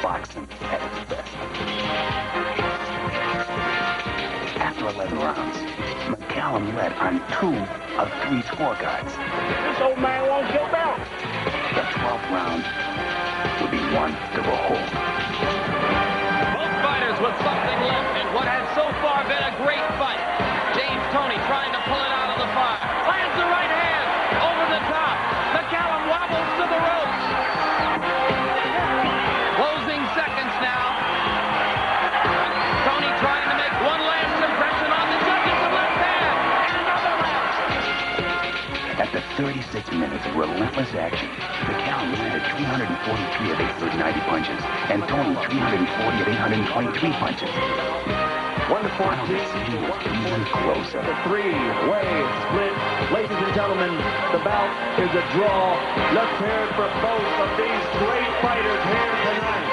boxing at its best. After 11 rounds, McCallum led on 2 of 3 scorecards. This old man wants your belt. The 12th round will be one to behold. Both fighters with something left in what has so far been a great fight. James Toney trying to pull it out of the fire. Lands the right hand over the top. McCallum wobbles to the ropes. Closing seconds now. Toney trying to make one last impression on the judges of left hand. And another left. After 36 minutes of relentless action, McCallum landed 343 of 890 punches, and Toney 340 of 823 punches. 1 to 14. Even closer. The three-way split. Ladies and gentlemen, the bout is a draw. Let's hear it for both of these great fighters here tonight.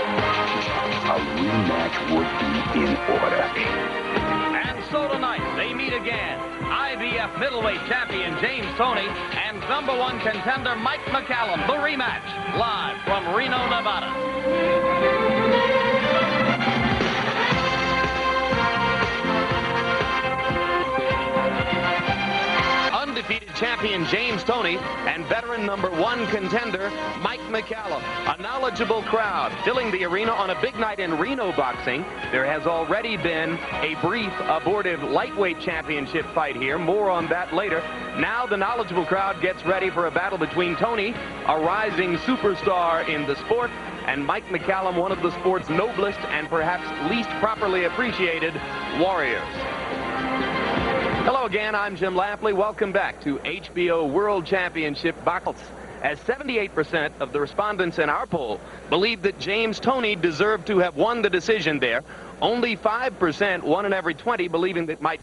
A rematch would be in order. And so tonight, they meet again. IBF middleweight champion James Toney and #1 contender Mike McCallum. The rematch, live from Reno, Nevada. Undefeated champion James Toney and veteran #1 contender Mike McCallum. A knowledgeable crowd filling the arena on a big night in Reno boxing. There has already been a brief abortive lightweight championship fight here. More on that later. Now the knowledgeable crowd gets ready for a battle between Toney, a rising superstar in the sport, and Mike McCallum, one of the sport's noblest and perhaps least properly appreciated warriors. Hello again, I'm Jim Lampley. Welcome back to HBO World Championship Boxing. As 78% of the respondents in our poll believe that James Toney deserved to have won the decision there, only 5%, 1 in every 20, believing that might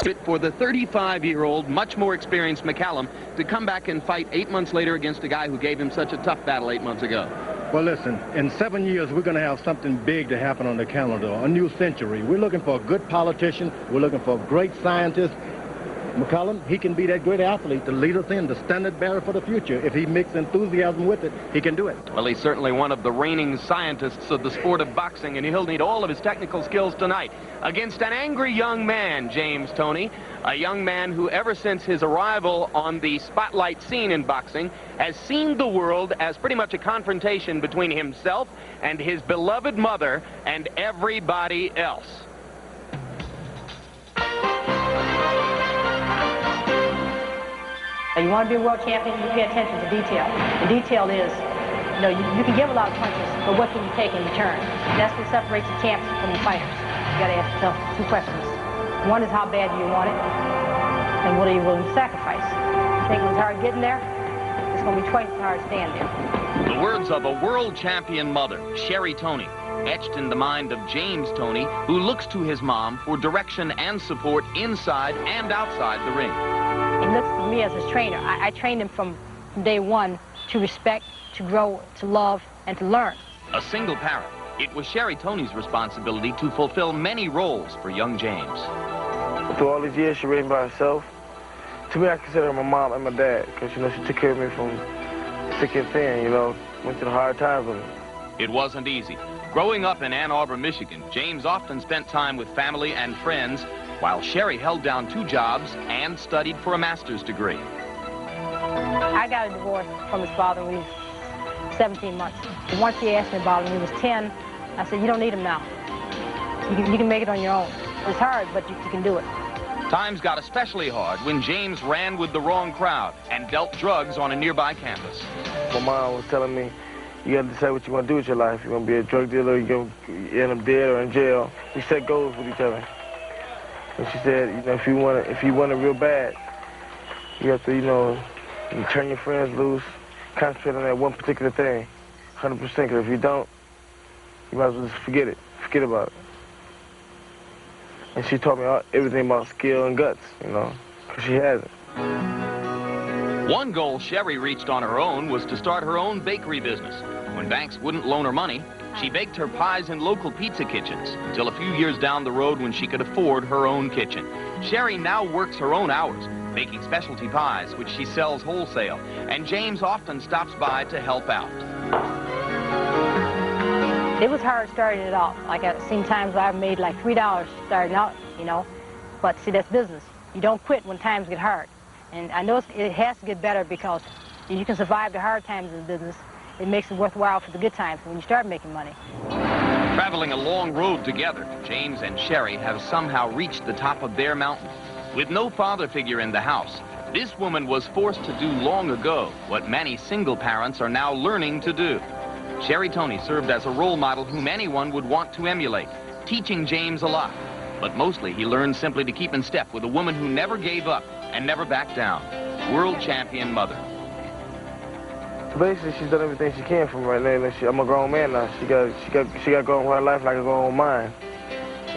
fit for the 35-year-old, much more experienced McCallum to come back and fight 8 months later against a guy who gave him such a tough battle 8 months ago. Well, listen, in 7 years, we're going to have something big to happen on the calendar, a new century. We're looking for a good politician. We're looking for a great scientist. McCallum, he can be that great athlete to lead us in, the standard bearer for the future. If he mixes enthusiasm with it, he can do it. Well, he's certainly one of the reigning scientists of the sport of boxing, and he'll need all of his technical skills tonight against an angry young man, James Toney, a young man who, ever since his arrival on the spotlight scene in boxing, has seen the world as pretty much a confrontation between himself and his beloved mother and everybody else. You want to be a world champion, you pay attention to detail. The detail is, you know, you can give a lot of punches, but what can you take in return? That's what separates the champs from the fighters. You got to ask yourself 2 questions. One is, how bad do you want it? And what are you willing to sacrifice? You think it was hard getting there? It's going to be twice as hard staying there. The words of a world champion mother, Sherry Toney, etched in the mind of James Toney, who looks to his mom for direction and support inside and outside the ring. He looks to me as his trainer. I trained him from day one to respect, to grow, to love, and to learn. A single parent, it was Sherry Toney's responsibility to fulfill many roles for young James. Through all these years, she raised me by herself. To me, I consider her my mom and my dad, because, you know, she took care of me from thick and thin, you know, went through the hard times with me. It wasn't easy. Growing up in Ann Arbor, Michigan, James often spent time with family and friends, while Sherry held down 2 jobs and studied for a master's degree. I got a divorce from his father when he was 17 months. And once he asked me about him when he was 10, I said, you don't need him now. You can make it on your own. It's hard, but you can do it. Times got especially hard when James ran with the wrong crowd and dealt drugs on a nearby campus. My mom was telling me, you got to decide what you want to do with your life. You're going to be a drug dealer, you're going to end up dead or in jail. We set goals with each other. And she said, you know, if you want it real bad, you have to, you know, turn your friends loose, concentrate on that one particular thing, 100%, because if you don't, you might as well just forget it, forget about it. And she taught me everything about skill and guts, you know, because she has it. One goal Sherry reached on her own was to start her own bakery business. When banks wouldn't loan her money, she baked her pies in local pizza kitchens until a few years down the road when she could afford her own kitchen. Sherry now works her own hours, baking specialty pies, which she sells wholesale, and James often stops by to help out. It was hard starting it off. Like I've seen times where I've made like $3 starting out, you know. But see, that's business. You don't quit when times get hard. And I know it has to get better because if you can survive the hard times in business, it makes it worthwhile for the good times when you start making money. Traveling a long road together, James and Sherry have somehow reached the top of their mountain. With no father figure in the house, this woman was forced to do long ago what many single parents are now learning to do. Sherry Toney served as a role model whom anyone would want to emulate, teaching James a lot. But mostly he learned simply to keep in step with a woman who never gave up and never backed down. World champion mother. Basically, she's done everything she can for me right now. I'm a grown man now. She got going with her life like I go on mine.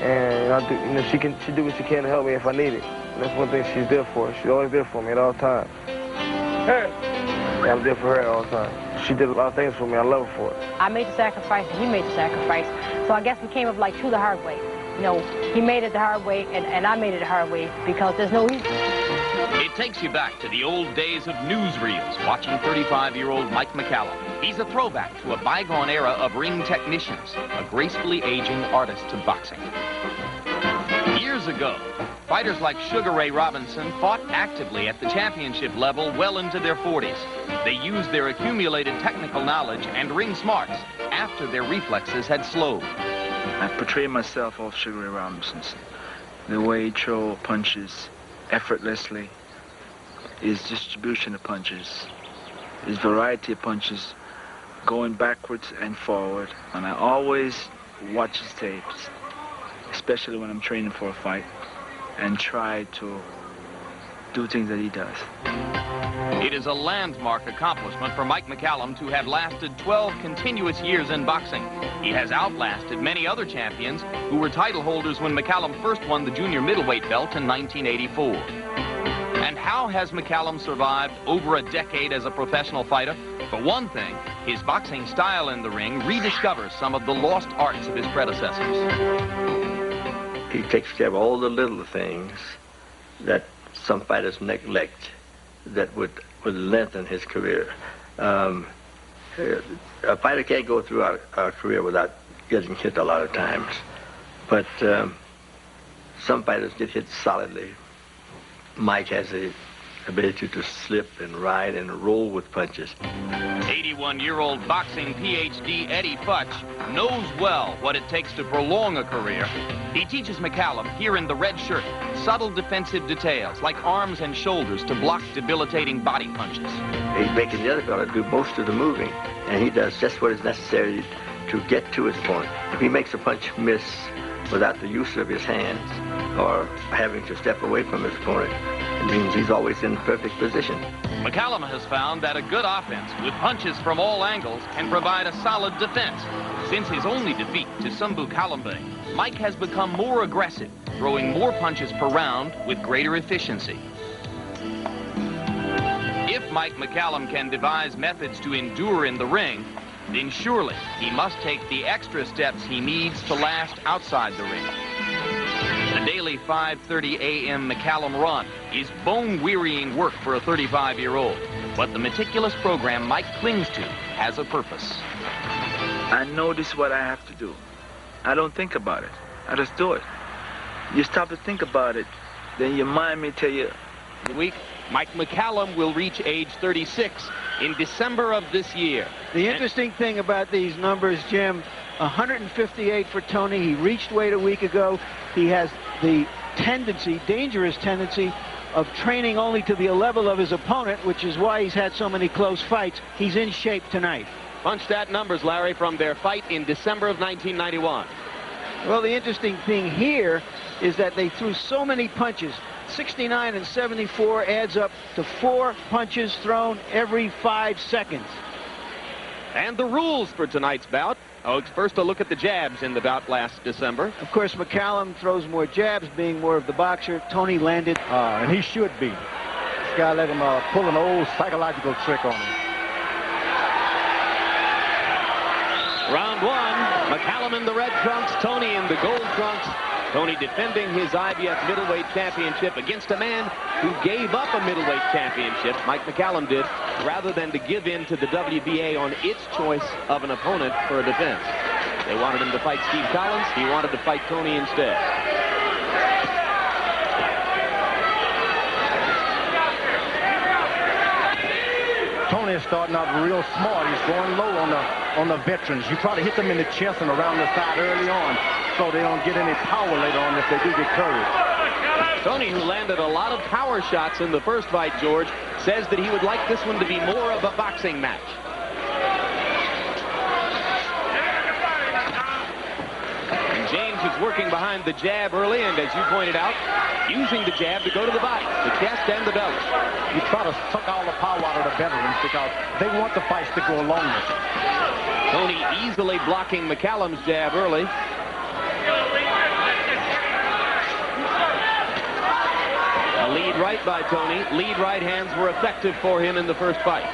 And she do what she can to help me if I need it. And that's one thing she's there for. She's always there for me at all times. I'm there for her at all times. She did a lot of things for me. I love her for it. I made the sacrifice and he made the sacrifice. So I guess we came up like two the hard way. You know, he made it the hard way and I made it the hard way because there's no easy. It takes you back to the old days of newsreels, watching 35-year-old Mike McCallum. He's a throwback to a bygone era of ring technicians, a gracefully aging artist of boxing. Years ago, fighters like Sugar Ray Robinson fought actively at the championship level well into their 40s. They used their accumulated technical knowledge and ring smarts after their reflexes had slowed. I portray myself off Sugar Ray Robinson. The way he throws punches effortlessly, his distribution of punches, his variety of punches, going backwards and forward. And I always watch his tapes, especially when I'm training for a fight, and try to do things that he does. It is a landmark accomplishment for Mike McCallum to have lasted 12 continuous years in boxing. He has outlasted many other champions who were title holders when McCallum first won the junior middleweight belt in 1984. And how has McCallum survived over a decade as a professional fighter? For one thing, his boxing style in the ring rediscovers some of the lost arts of his predecessors. He takes care of all the little things that some fighters neglect that would lengthen his career. A fighter can't go through our career without getting hit a lot of times. But some fighters get hit solidly. Mike has the ability to slip and ride and roll with punches. 81-year-old boxing PhD Eddie Futch knows well what it takes to prolong a career. He teaches McCallum, here in the red shirt, subtle defensive details like arms and shoulders to block debilitating body punches. He's making the other fellow do most of the moving, and he does just what is necessary to get to his opponent. If he makes a punch miss without the use of his hands or having to step away from his opponent, it means he's always in perfect position. McCallum has found that a good offense with punches from all angles can provide a solid defense. Since his only defeat to Sumbu Kalambe, Mike has become more aggressive, throwing more punches per round with greater efficiency. If Mike McCallum can devise methods to endure in the ring, then surely he must take the extra steps he needs to last outside the ring. The daily 5:30 a.m. McCallum run is bone-wearying work for a 35-year-old, but the meticulous program Mike clings to has a purpose. I know this is what I have to do. I don't think about it. I just do it. You stop to think about it, then your mind may tell you. The week, Mike McCallum will reach age 36 in December of this year. The interesting thing about these numbers, Jim, 158 for Toney. He reached weight a week ago. He has the tendency, dangerous tendency, of training only to the level of his opponent, which is why he's had so many close fights. He's in shape tonight. Punch stat numbers, Larry, from their fight in December of 1991. Well, the interesting thing here is that they threw so many punches. 69 and 74 adds up to 4 punches thrown every 5 seconds. And the rules for tonight's bout. First a look at the jabs in the bout last December. Of course, McCallum throws more jabs, being more of the boxer. Toney landed. And he should be. This guy let him pull an old psychological trick on him. Round one, McCallum in the red trunks, Toney in the gold trunks. Toney defending his IBF middleweight championship against a man who gave up a middleweight championship, Mike McCallum did, rather than to give in to the WBA on its choice of an opponent for a defense. They wanted him to fight Steve Collins. He wanted to fight Toney instead. Toney is starting out real smart. He's going low on the veterans. You try to hit them in the chest and around the side early on so they don't get any power later on if they do get curved. Toney, who landed a lot of power shots in the first fight, George, says that he would like this one to be more of a boxing match. And James is working behind the jab early, and as you pointed out, using the jab to go to the body, the chest and the belly. You try to suck all the power out of the veterans because they want the fights to go longer. Toney easily blocking McCallum's jab early. A lead right by Toney. Lead right hands were effective for him in the first fight.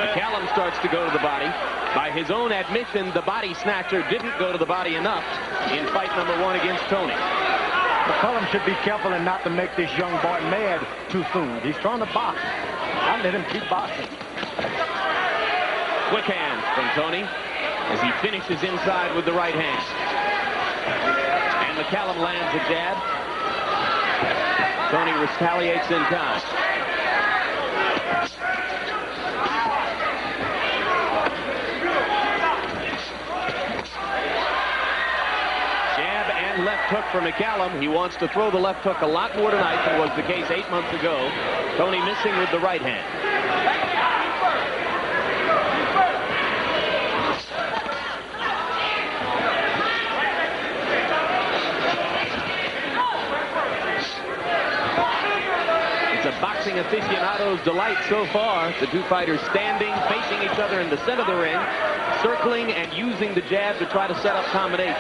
McCallum starts to go to the body. By his own admission, the body snatcher didn't go to the body enough in fight number 1 against Toney. McCallum should be careful and not to make this young boy mad too soon. He's trying to box. I let him keep boxing. Quick hands from Toney as he finishes inside with the right hand. And McCallum lands a jab. Toney retaliates in time. Left hook for McCallum. He wants to throw the left hook a lot more tonight than was the case 8 months ago. Toney missing with the right hand. It's a boxing aficionado's delight so far. The two fighters standing, facing each other in the center of the ring, circling and using the jab to try to set up combinations.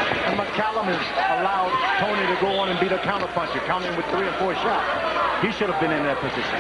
And McCallum has allowed Toney to go on and be the counterpuncher, counting with 3 or 4 shots. He should have been in that position.